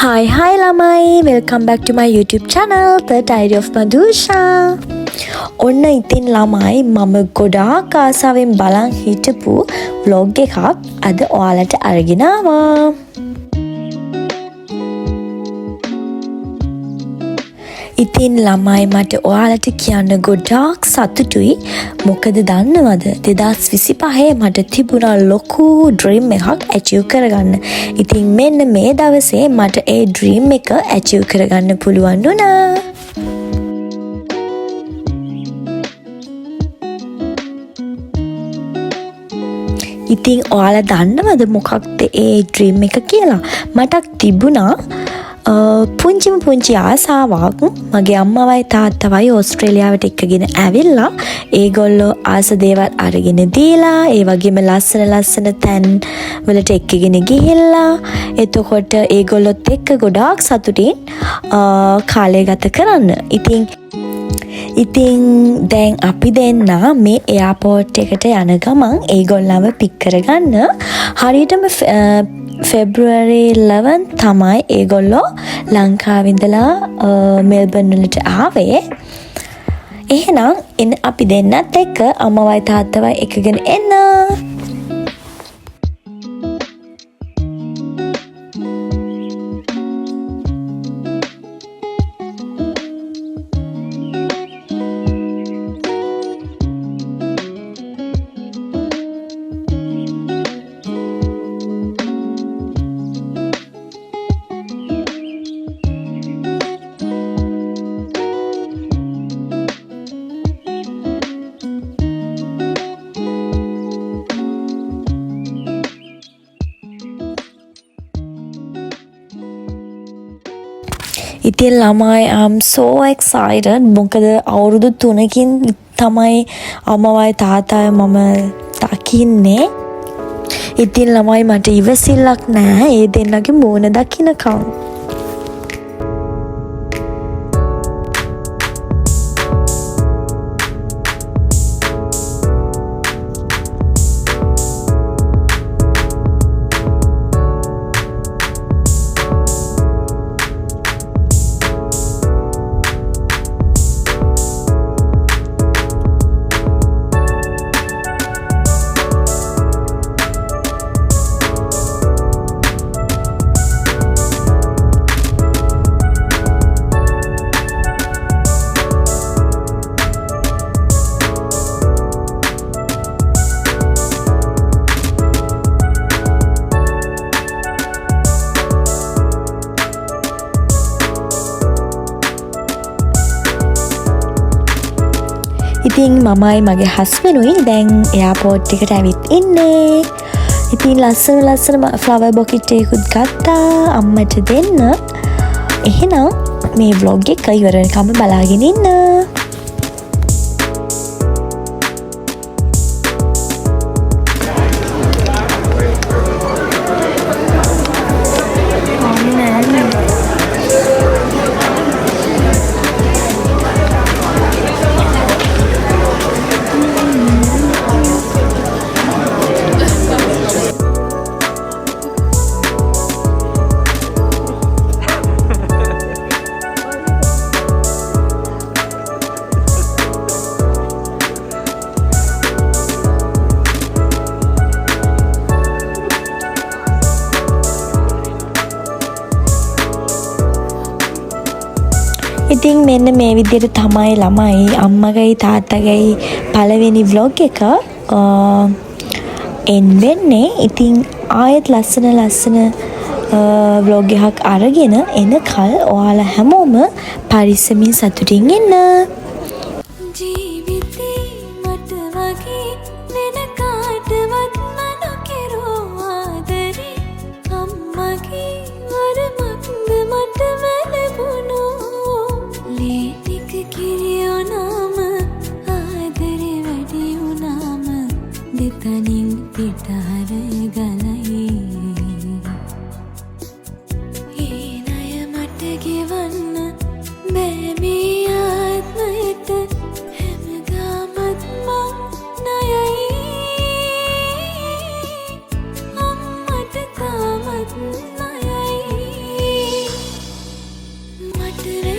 Hi lamai, welcome back to my YouTube channel, The Diary of Madhusha. ඔන්න ඉතින් ළමයි මම ගොඩාක් ආසාවෙන් බලන් හිටපු vlog එකක් අද ඔයාලට අරගෙන ආවා. ඉතින් ළමයි මට ඔයාලට කියන්න ගොඩාක් සතුටුයි. මොකද දන්නවද 2025 මට තිබුණා ලොකු ඩ්‍රීම් එකක් ඇචීව් කරගන්න. ඉතින් මෙන්න මේ දවසේ මට ඒ ඩ්‍රීම් එක ඇචීව් කරගන්න පුළුවන් වුණා. ඉතින් ඔයාලා දන්නවද මොකක්ද ඒ ඩ්‍රීම් එක කියලා? මට තිබුණා පුංචි ආසාවක්. මගේ අම්මවයි තාත්තවයි ඕස්ට්‍රේලියාවට එක්කගෙන ඇවිල්ලා ඒගොල්ලෝ ආස දේවල් අරගෙන දීලා ඒ වගේම ලස්සන තැන් වලට එක්කගෙන ගිහිල්ලා එතකොට ඒගොල්ලොත් එක්ක ගොඩාක් සතුටින් කාලය ගත කරන්න. ඉතින් දැන් අපි දෙන්න මේ එයාපෝට් එකට යන ගමන් ඒගොල්ලන්ව පික් කරගන්න හරියටම February 11 තමයි ඒගොල්ලෝ ලංකාවේ ඉඳලා මෙල්බන් වලට ආවේ. එහෙනම් අපි දෙන්නත් එක්ක අම්මවයි තාත්තවයි එකගෙන එන්න. ඉතින් ළමයි I'm so excited. මොකද අවුරුදු 3කින් තමයි අම්මවයි තාත්තයි මම දකින්නේ. ඉතින් ළමයි මට ඉවසිල්ලක් නැහැ ඒ දෙන්නගේ මූණ දකින්නකම්. ඉතින් මමයි මගේ හස්බන්ඩුයි දැන් එයාපෝට් එකට ඇවිත් ඉන්නේ. ඉතින් ලස්සන ෆ්ලවර් බොකට් එකකුත් ගත්තා අම්මට දෙන්න. එහෙනම් මේ vlog එක ඉවර වෙනකම් බලාගෙන ඉන්න. ඉතින් මෙන්න මේ විදිහට තමයි ළමයි අම්මගයි තාත්තගයි පළවෙනි vlog එක එන්නේ. ඉතින් ආයෙත් ලස්සන vlog එකක් අරගෙන එනකල් ඔයාලා හැමෝම පරිස්සමින් සතුටින් ඉන්න. තනින් පිටහර ගලයි ඒ ණය මට ගෙවන්න බෑ මේ ආත්මයට හැමදාමත් මං ණයයි අම්මට තාමත් ණයයි මට